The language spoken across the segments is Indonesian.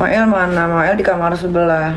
Mael mana? Mael di kamar sebelah.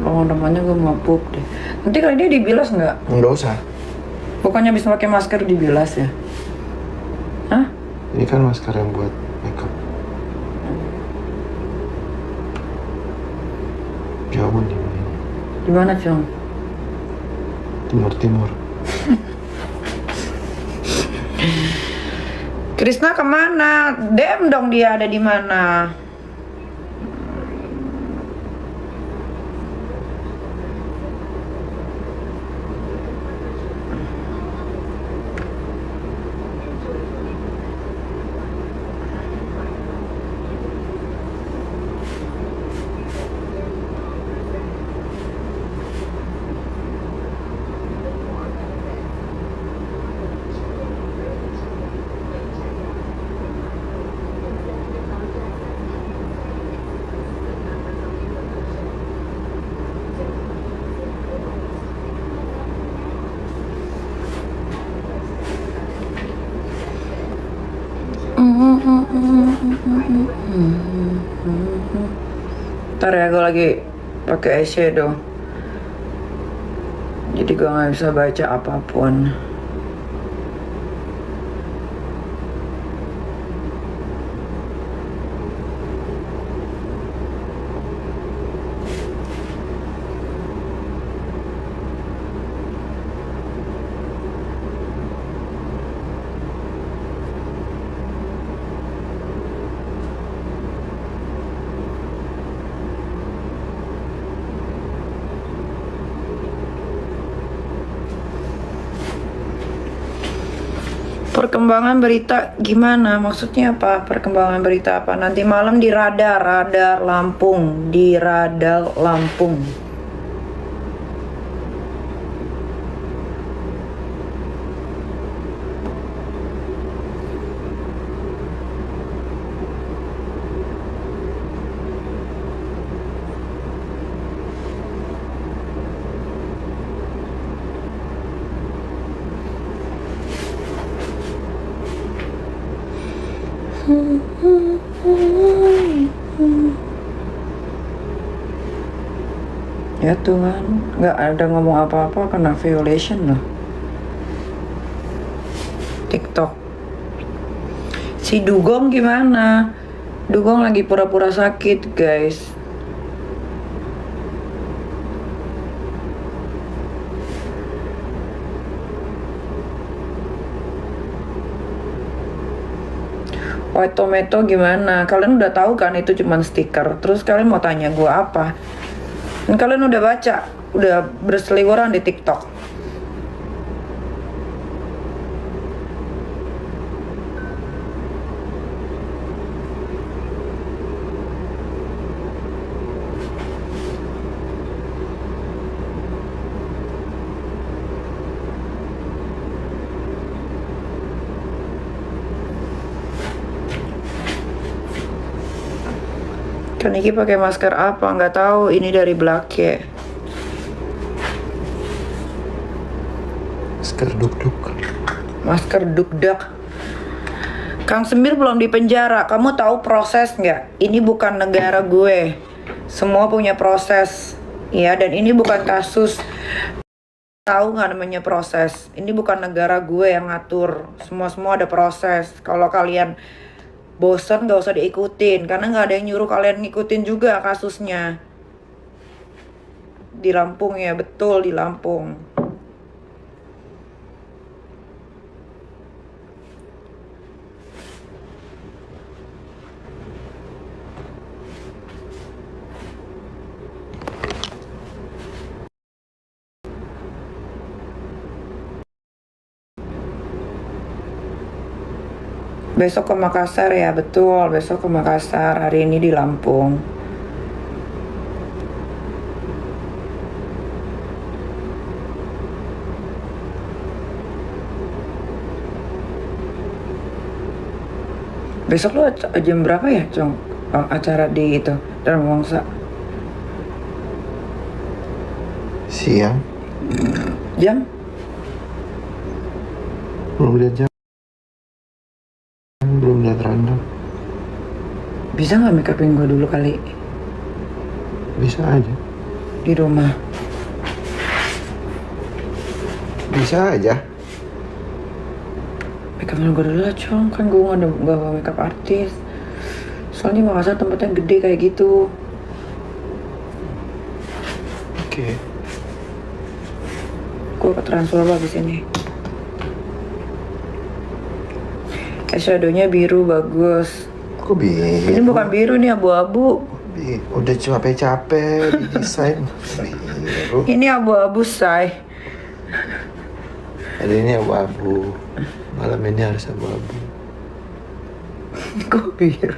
Oh, namanya gue mau pup deh. Nanti kali dia dibilas nggak? Nggak usah. Bukannya habis pakai masker dibilas ya? Hah? Ini kan masker yang buat makeup. Jauh nih. Di mana, Cong? Timur. Krisna kemana? Dem dong, dia ada di mana? Ntar ya, gue lagi pakai eyeshadow, jadi gue nggak bisa baca apapun. Perkembangan berita gimana? Maksudnya apa? Perkembangan berita apa? Nanti malam di radar Lampung, di radar Lampung. Ya Tuhan, nggak ada ngomong apa-apa kena violation loh. TikTok. Si Dugong gimana? Dugong lagi pura-pura sakit, guys. White Tomato gimana? Kalian udah tahu kan itu cuman stiker. Terus kalian mau tanya gue apa? Dan kalian udah baca, udah berseliweran di TikTok. Kan Niki pakai masker apa? Nggak tahu. Ini dari Blake. Masker duk-duk. Masker duk-dak. Kang Semir belum di penjara. Kamu tahu proses nggak? Ini bukan negara gue. Semua punya proses. Ya, dan ini bukan kasus. Tahu nggak namanya proses? Ini bukan negara gue yang ngatur. Semua ada proses. Kalau kalian bosan gak usah diikutin, karena nggak ada yang nyuruh kalian ngikutin juga kasusnya. Di Lampung ya, betul di Lampung. Besok ke Makassar ya, betul. Besok ke Makassar, hari ini di Lampung. Besok lo jam berapa ya, Cong? Acara di itu, Dharma Wangsa. Siang. Jam? Belum lihat jam. Belum lihat random. Bisa nggak make upin gue dulu kali? Bisa aja. Di rumah. Bisa aja. Make upin gue dulu lah, Cong. Kan gue nggak bawa make up artis. Soalnya Makassar tempatnya gede kayak gitu. Oke. Gue ke transfer habis ini. Eyeshadownya biru bagus. Kok biru? Ini bukan biru nih, abu-abu. Udah capek-capek di desain biru. Ini abu-abu, say. Hari ini abu-abu. Malam ini harus abu-abu. Kok biru?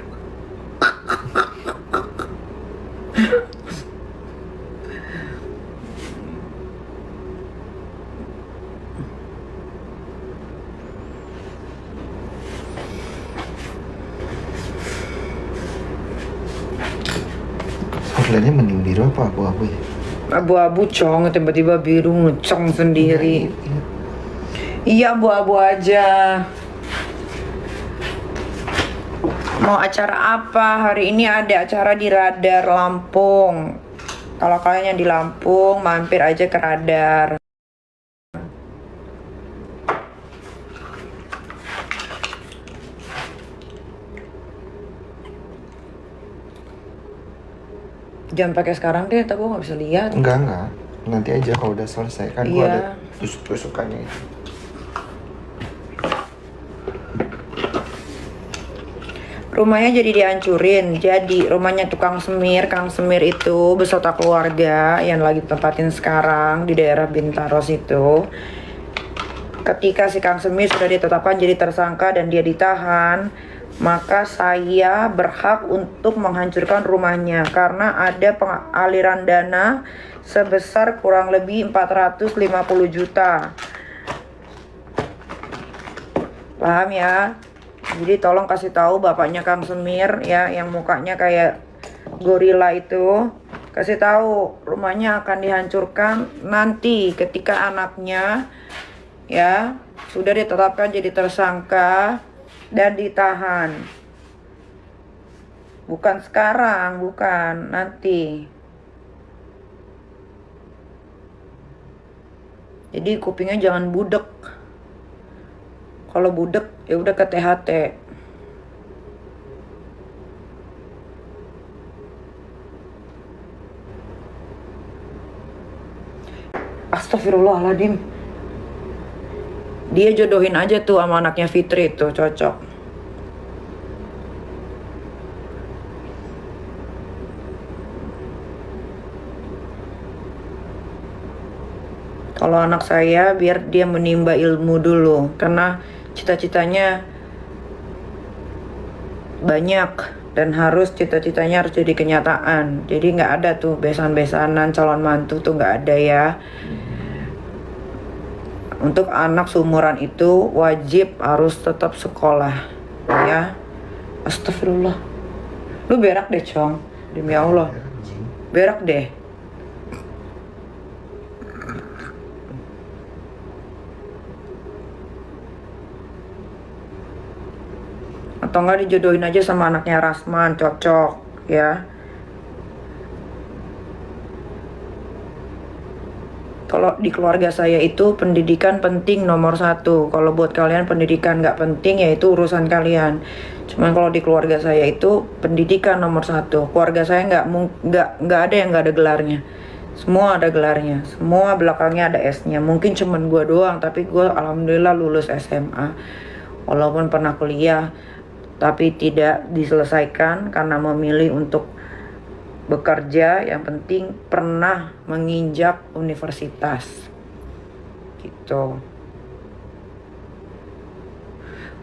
Orlannya mending biru apa abu-abu ya? Abu-abu, Cong. Tiba-tiba biru ngecong sendiri. Iya, abu-abu aja. Mau acara apa? Hari ini ada acara di Radar Lampung. Kalau kalian yang di Lampung, mampir aja ke Radar. Jangan pakai sekarang deh, tapi gue nggak bisa lihat. Enggak. Nanti aja kalau udah selesai kan gua Iya. ada tusuk-tusukannya itu. Rumahnya jadi dihancurin. Jadi rumahnya tukang semir, Kang Semir itu beserta keluarga yang lagi tempatin sekarang di daerah Bintaro situ. Ketika si Kang Semir sudah ditetapkan jadi tersangka dan dia ditahan, maka saya berhak untuk menghancurkan rumahnya karena ada aliran dana sebesar kurang lebih 450 juta. Paham ya? Jadi tolong kasih tahu bapaknya Kang Semir ya, yang mukanya kayak gorila itu, kasih tahu rumahnya akan dihancurkan nanti ketika anaknya ya sudah ditetapkan jadi tersangka dan ditahan. Bukan sekarang, bukan nanti. Jadi kupingnya jangan budek. Kalau budek ya udah ke THT. Astagfirullahaladzim. Dia jodohin aja tuh sama anaknya Fitri tuh, cocok. Kalau anak saya biar dia menimba ilmu dulu, karena cita-citanya banyak dan cita-citanya harus jadi kenyataan. Jadi nggak ada tuh besan-besanan calon mantu tuh nggak ada ya. Untuk anak seumuran itu wajib harus tetap sekolah ya. Astagfirullah. Lu berak deh, Cong. Demi Allah. Berak deh. Atau enggak dijodohin aja sama anaknya Rasman, cocok ya. Kalau di keluarga saya itu pendidikan penting nomor 1. Kalau buat kalian pendidikan nggak penting, yaitu urusan kalian. Cuman kalau di keluarga saya itu pendidikan nomor satu. Keluarga saya nggak ada yang nggak ada gelarnya. Semua ada gelarnya. Semua belakangnya ada S-nya. Mungkin cuman gue doang, tapi gue alhamdulillah lulus SMA. Walaupun pernah kuliah, tapi tidak diselesaikan karena memilih untuk bekerja. Yang penting pernah menginjak universitas. Gitu.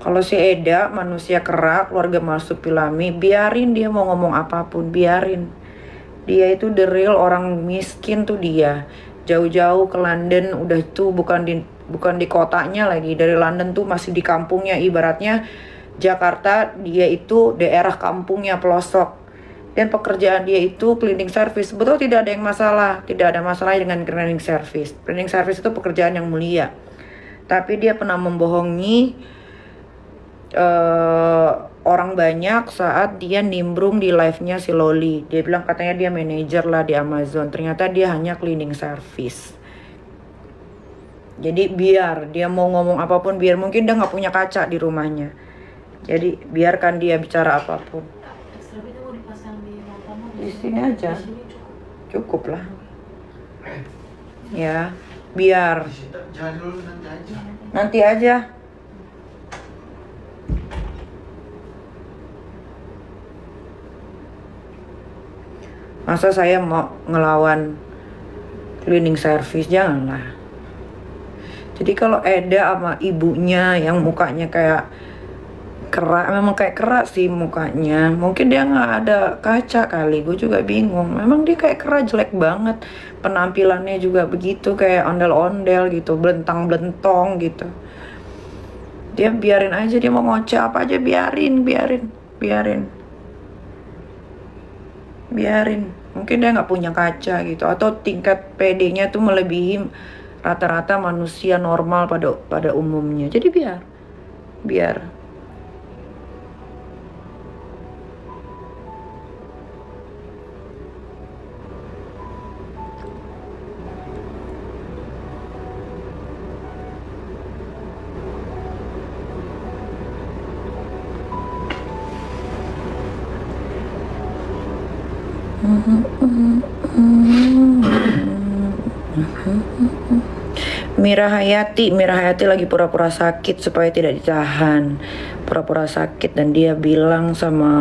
Kalau si Eda manusia kera, keluarga marsupilami, biarin dia mau ngomong apapun, biarin. Dia itu the real orang miskin tuh dia. Jauh-jauh ke London, udah tuh bukan di kotanya lagi. Dari London tuh masih di kampungnya, ibaratnya Jakarta dia itu daerah kampungnya pelosok. Dan pekerjaan dia itu cleaning service. Betul, tidak ada yang masalah, tidak ada masalah dengan cleaning service. Cleaning service itu pekerjaan yang mulia. Tapi dia pernah membohongi orang banyak saat dia nimbrung di live-nya si Loli. Dia bilang katanya dia manajer lah di Amazon. Ternyata dia hanya cleaning service. Jadi biar dia mau ngomong apapun, biar mungkin dia nggak punya kaca di rumahnya. Jadi biarkan dia bicara apapun. Di sini aja. Cukup lah. Ya, biar. Jangan dulu, nanti aja. Nanti aja. Masa saya mau ngelawan cleaning service? Janganlah. Jadi kalau Eda sama ibunya yang mukanya kayak kerak, memang kayak kerak sih mukanya. Mungkin dia nggak ada kaca kali, gue juga bingung. Memang dia kayak kerak, jelek banget. Penampilannya juga begitu, kayak ondel-ondel gitu, belentang-belentong gitu. Dia biarin aja, dia mau ngoceh apa aja biarin. Mungkin dia nggak punya kaca gitu, atau tingkat PD-nya tuh melebihi rata-rata manusia normal pada umumnya. Jadi biar. Mira Hayati lagi pura-pura sakit supaya tidak ditahan. Pura-pura sakit, dan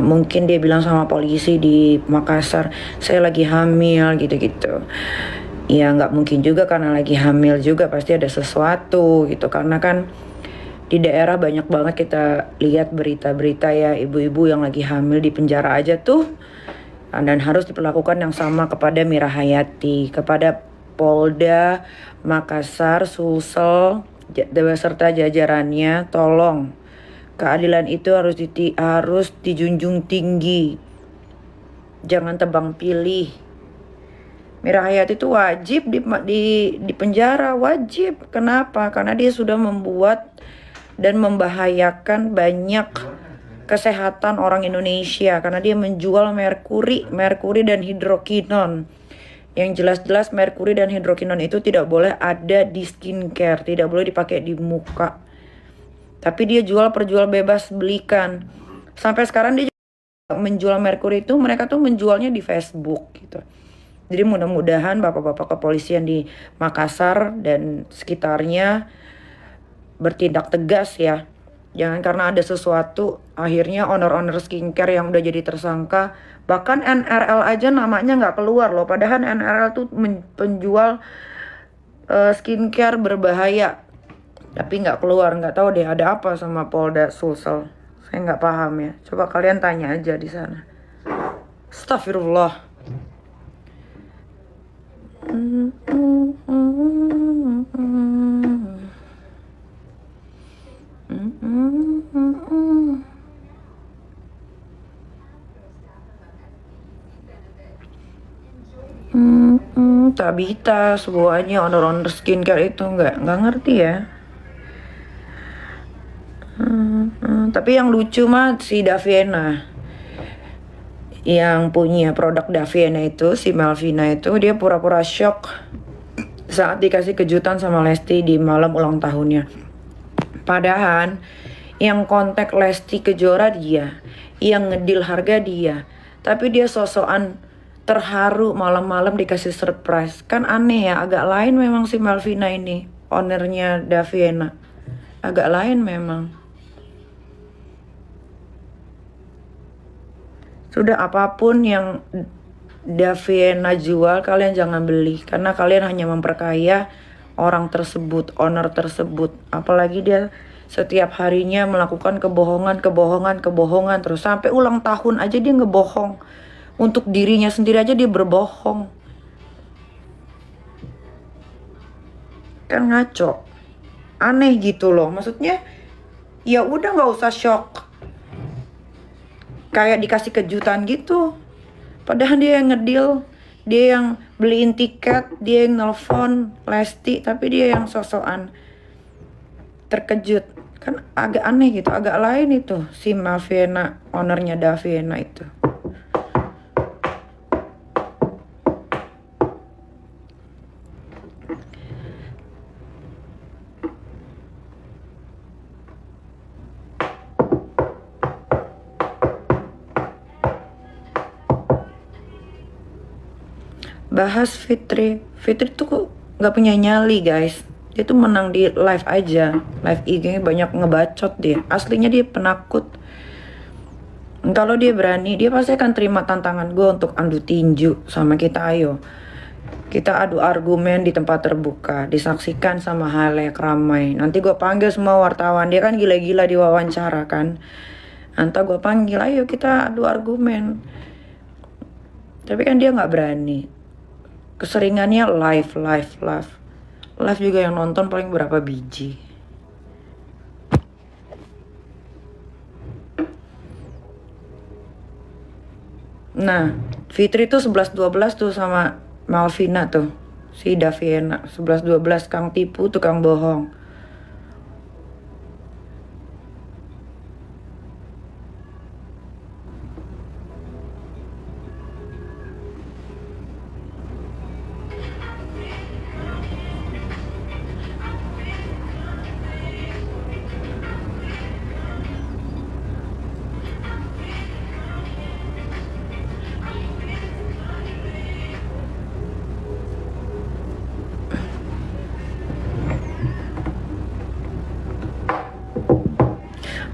mungkin dia bilang sama polisi di Makassar, saya lagi hamil gitu-gitu. Ya nggak mungkin juga, karena lagi hamil juga pasti ada sesuatu gitu. Karena kan di daerah banyak banget kita lihat berita-berita ya, ibu-ibu yang lagi hamil di penjara aja tuh. Dan harus diperlakukan yang sama kepada Mira Hayati, kepada Polda Makassar, Sulsel, beserta jajarannya. Tolong, keadilan itu harus dijunjung tinggi. Jangan tebang pilih. Mira Hayati itu wajib di penjara, wajib. Kenapa? Karena dia sudah membuat dan membahayakan banyak kesehatan orang Indonesia, karena dia menjual merkuri dan hidrokinon. Yang jelas-jelas merkuri dan hidrokinon itu tidak boleh ada di skincare, tidak boleh dipakai di muka. Tapi dia perjual bebas belikan. Sampai sekarang dia menjual merkuri itu, mereka tuh menjualnya di Facebook gitu. Jadi mudah-mudahan bapak-bapak kepolisian di Makassar dan sekitarnya bertindak tegas ya. Jangan karena ada sesuatu akhirnya owner skincare yang udah jadi tersangka, bahkan NRL aja namanya nggak keluar loh, padahal NRL tuh penjual skincare berbahaya, tapi nggak keluar. Nggak tahu deh ada apa sama Polda Sulsel, saya nggak paham ya. Coba kalian tanya aja di sana. Astagfirullah. Tabita semuanya owner skincare itu nggak ngerti ya. Tapi yang lucu mah si Daviena, yang punya produk Daviena itu, si Melvina itu, dia pura-pura shock saat dikasih kejutan sama Lesti di malam ulang tahunnya. Padahal Yang kontak Lesti Kejora dia, yang ngedil harga dia, tapi dia sosokan terharu malam-malam dikasih surprise. Kan aneh ya, agak lain memang si Malvina ini, ownernya Daviena. Agak lain memang. Sudah, apapun yang Daviena jual, kalian jangan beli, karena kalian hanya memperkaya orang tersebut, owner tersebut. Apalagi dia setiap harinya melakukan kebohongan terus. Sampai ulang tahun aja dia ngebohong. Untuk dirinya sendiri aja dia berbohong. Kan ngaco. Aneh gitu loh. Maksudnya ya udah nggak usah shock. Kayak dikasih kejutan gitu. Padahal dia yang ngedil, dia yang beliin tiket, dia yang nelfon Lesti, tapi dia yang sosokan terkejut. Kan agak aneh gitu, agak lain itu si Malvina, ownernya Daviena itu. Bahas Fitri tuh nggak punya nyali guys. Dia tuh menang di live aja, live IG-nya banyak ngebacot dia. Aslinya dia penakut. Kalau dia berani, dia pasti akan terima tantangan gue untuk adu tinju sama kita. Ayo kita adu argumen di tempat terbuka, disaksikan sama halayak ramai. Nanti gue panggil semua wartawan, dia kan gila-gila diwawancara kan. Nanti gue panggil, ayo kita adu argumen. Tapi kan dia nggak berani. Keseringannya live. Live juga yang nonton paling berapa biji. Nah, Fitri tuh 11-12 tuh sama Malvina tuh. Si Daviena 11-12, kang tipu, tukang bohong.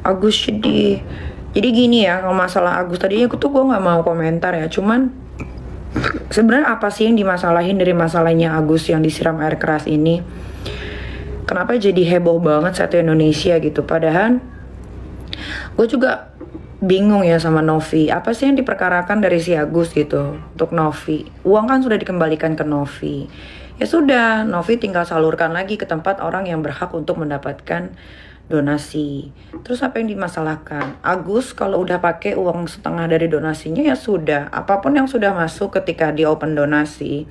Agus jadi gini ya, kalau masalah Agus tadinya gue nggak mau komentar ya, cuman sebenarnya apa sih yang dimasalahin dari masalahnya Agus yang disiram air keras ini? Kenapa jadi heboh banget satu Indonesia gitu? Padahal gue juga bingung ya sama Novi. Apa sih yang diperkarakan dari si Agus gitu untuk Novi? Uang kan sudah dikembalikan ke Novi. Ya sudah, Novi tinggal salurkan lagi ke tempat orang yang berhak untuk mendapatkan donasi. Terus apa yang dimasalahkan? Agus kalau udah pakai uang setengah dari donasinya ya sudah. Apapun yang sudah masuk ketika di open donasi,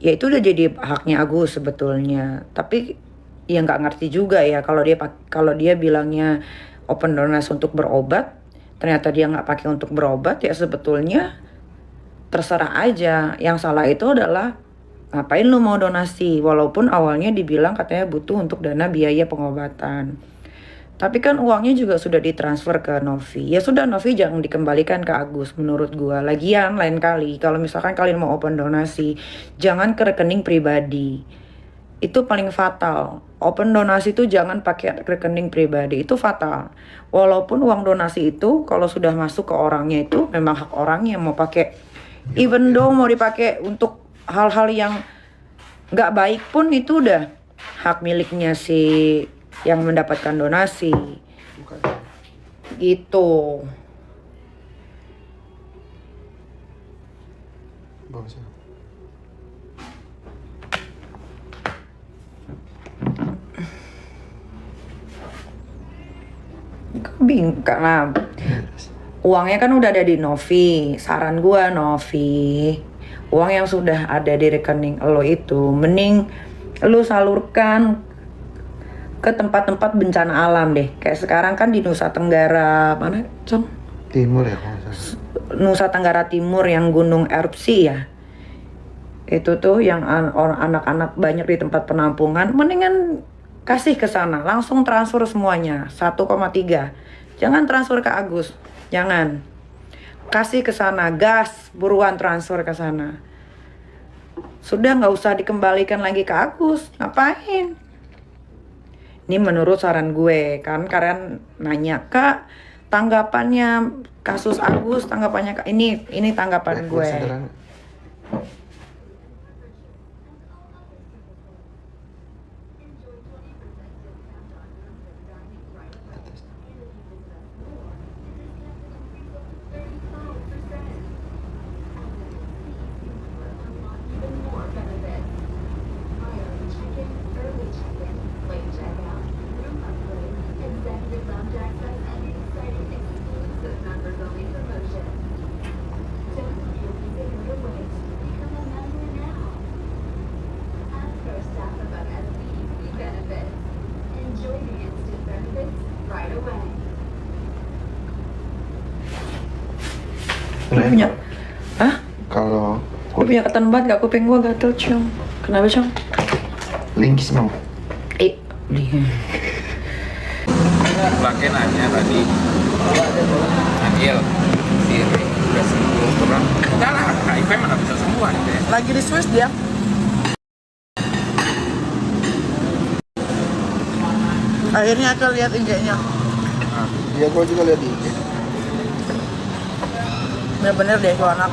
ya itu udah jadi haknya Agus sebetulnya. Tapi ya nggak ngerti juga ya kalau dia bilangnya open donasi untuk berobat, ternyata dia nggak pakai untuk berobat, ya sebetulnya terserah aja. Yang salah itu adalah ngapain lu mau donasi, walaupun awalnya dibilang katanya butuh untuk dana biaya pengobatan. Tapi kan uangnya juga sudah ditransfer ke Novi. Ya sudah, Novi jangan dikembalikan ke Agus menurut gua. Lagian lain kali kalau misalkan kalian mau open donasi, jangan ke rekening pribadi. Itu paling fatal. Open donasi itu jangan pakai rekening pribadi, itu fatal. Walaupun uang donasi itu kalau sudah masuk ke orangnya itu memang hak orangnya mau pakai. Even though mau dipakai untuk hal-hal yang nggak baik pun itu udah hak miliknya si yang mendapatkan donasi. Bukan. Gitu. Bagus ya. Bingung karena uangnya kan udah ada di Novi. Saran gua Novi, uang yang sudah ada di rekening lo itu mending lo salurkan ke tempat-tempat bencana alam deh. Kayak sekarang kan di Nusa Tenggara mana, Cong? Timur ya kalau nggak salah. Nusa Tenggara Timur yang gunung erupsi ya. Itu tuh yang anak-anak banyak di tempat penampungan. Mendingan Kasih ke sana, langsung transfer semuanya 1,3. Jangan transfer ke Agus, jangan. Kasih ke sana, gas, buruan transfer ke sana. Sudah nggak usah dikembalikan lagi ke Agus, ngapain? Ini menurut saran gue, kan kalian nanya Kak, tanggapannya kasus Agus, tanggapannya Kak, ini tanggapan gue. Sederhana. Lu punya, hah? Kalau Gue punya ketan banget, gak kuping gue gatel, Cong. Kenapa, Cong? linggis mau. Beli. Pakai nanya tadi Agil Siri udah sembuh kurang enggak lah HIV mana bisa sembuh aja Lagi di Swiss dia. Akhirnya aku lihat IG-nya. Iya, gue juga lihat di IG. Bener-bener deh tuh anak.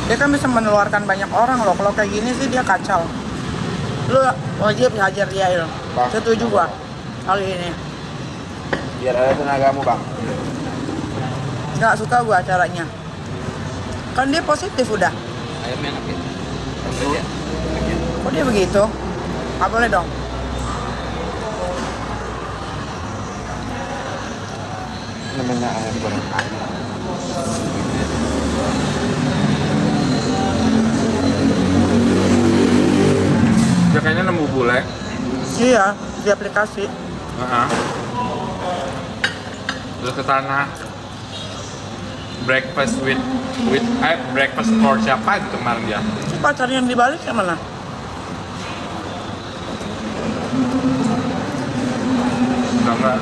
Dia kan bisa menularkan banyak orang loh. Kalau kayak gini sih dia kacau. Lu wajib hajar dia, Il. Bang. Setuju gua kali ini. Biar ada tenagamu, Bang. Gak suka gua acaranya. Kan dia positif udah. ayamnya enak ya Kok dia begitu? Gak boleh dong. Namanya ayam goreng ayam. dia kayaknya nemu bule Iya, di aplikasi. terus ke sana breakfast breakfast for siapa gitu kemarin dia Si pacarnya yang dibalik yang mana? udah enggak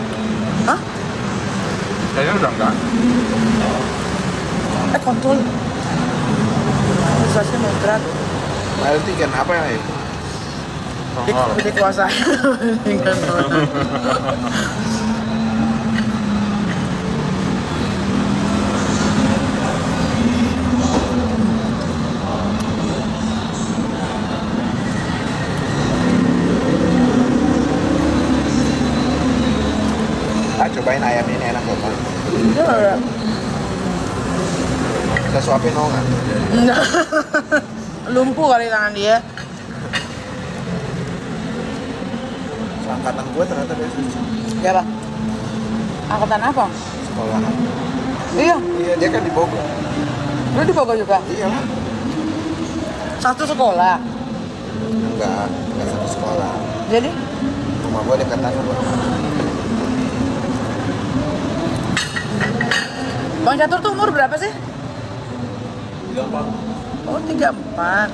Hah? kayaknya udah enggak Kontrol. Bisa sih moderat. Berarti kan apa ya? Tongol. Dikuasai. Cobain ayam ini enak loh, Bang. Iya. Kita suapin mau nggak? Lumpuh kali tangan dia. Angkatan gue ternyata dia Ya, Pak. Angkatan apa? sekolahan. Iya, Iya, dia kan di Bogor. lu di Bogor juga. Iya lah. Satu sekolah. Enggak satu sekolah. Jadi, Rumah gue dekatan sama rumah. Bang Catur tuh umur berapa sih? 34. Oh, 34.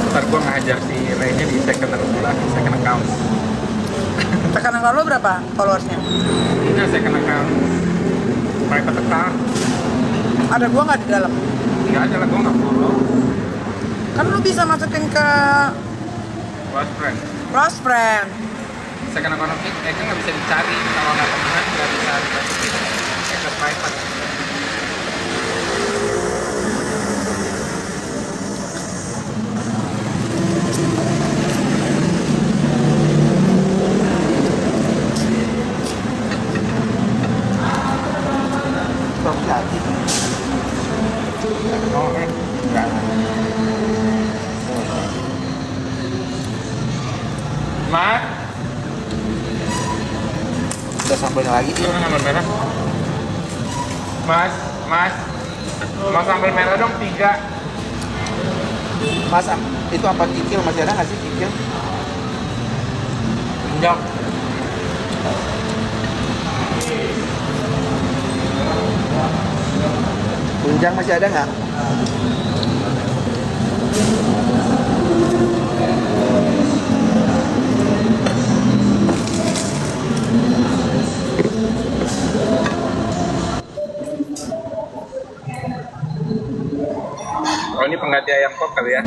ntar gue ngajar si Ray-nya di second account Tekanan kalau berapa followersnya? ini second account private account Ada gua nggak di dalam? nggak ada lah gue nggak follow Kan lu bisa masukin ke close friend close friend. second account kan nggak bisa dicari kalau nggak temenan nggak bisa dimasukin ke private Belum jadi. oh nggak Mak, Udah sambalnya lagi itu nomor merah Mas, sambal merah dong 3. Mas, itu apa kikil? Masih ada nggak sih kikil? Jam. Tunjang masih ada nggak? Oh ini pengganti ayam kok kali ya?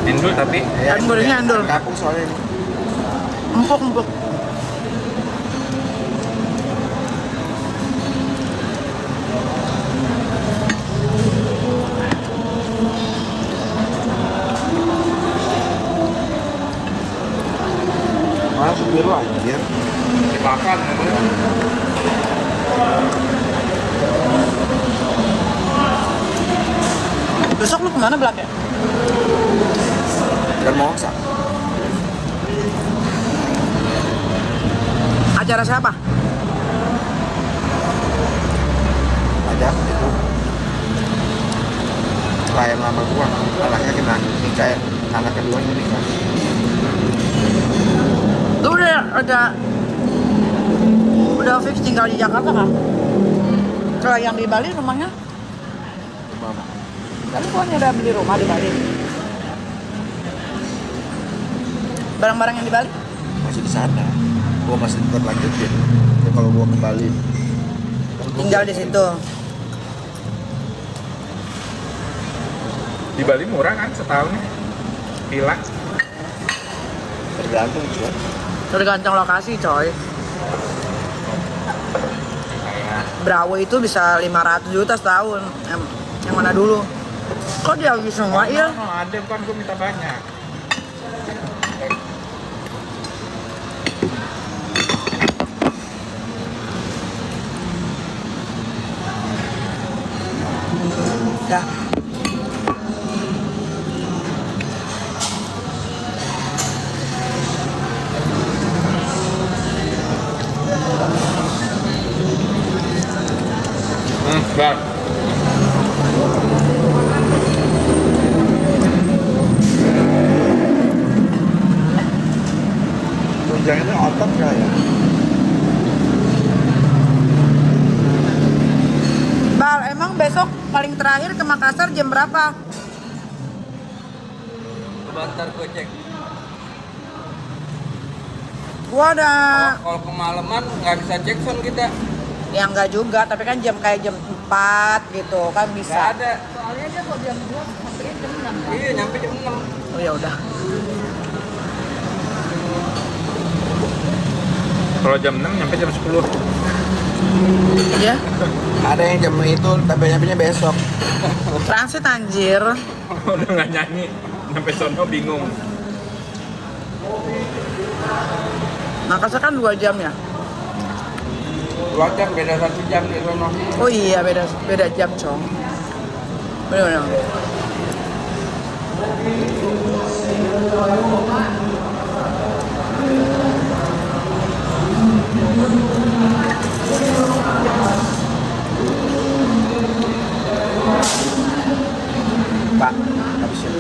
Endul tapi Ayam gorengnya endul. Kapung soalnya ini. Empuk. Malah supir lu anjir. dimakan. Besok lu kemana Blak ya? Dan mau sak. Acara siapa? Ada itu. Klien lama gua, anaknya kena nikah, anak keduanya nikah. Lu udah fix tinggal di Jakarta kan? Kalau yang di Bali rumahnya? Mama. Kan gua udah beli rumah di Bali. Barang-barang yang di Bali? Masih di sana. Gua masih tetap lanjutin. Ya, kalau gua kembali. Tinggal di situ. Di Bali murah kan setahun villa. Tergantung cuy. Tergantung lokasi coy. Kayak Brawo itu bisa 500 juta setahun. Yang mana dulu? Kok dia habis semua ya? ada kan gue minta banyak. Dah. Bang. Tunjang itu otot kali ya. Bal, emang besok paling terakhir ke Makassar jam berapa? Bentar gue cek. Gua ada Kalau kemalaman nggak bisa cek sound kita. yang enggak juga, tapi kan kayak jam 4 gitu kan Nggak bisa. ada. Soalnya dia kok jam 2 sampai jam 6 kan? Iya nyampe jam 6. Oh ya udah. Kalau jam 6 nyampe jam 10. Iya. Ada yang jam itu tapi nyampe besok. Transit anjir. Udah nggak nyanyi sampai sono bingung. Makassar kan 2 jam ya. 2 jam beda 1 jam di sono. Oh iya beda jam cong. Benar. Pak, habisin.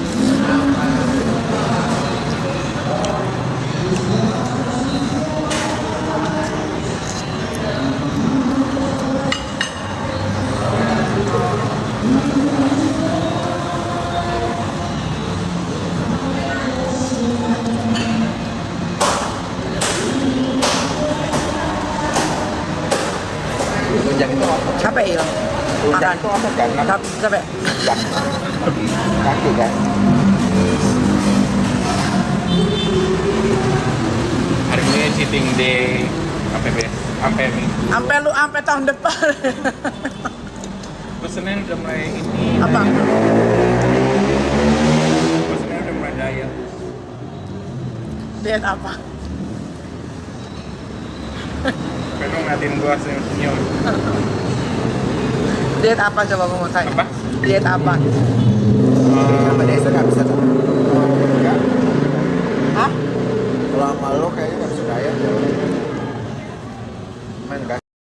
Tunjang itu otot. Capek ya? Tunjang Makan. itu otot kan? Capek. Tunjang. Kaki kan? Hari ini cheating day sampai minggu. Sampai tahun depan. Terus Senin udah mulai ini. Apa? Terus Senin udah mulai diet. Diet apa? Pengen ngeliatin gua senyum. Diet apa coba kamu tanya? Apa? Diet apa? Sama desa nggak bisa tuh. Enggak. Hah? Kalau sama lo kayaknya nggak bisa diet.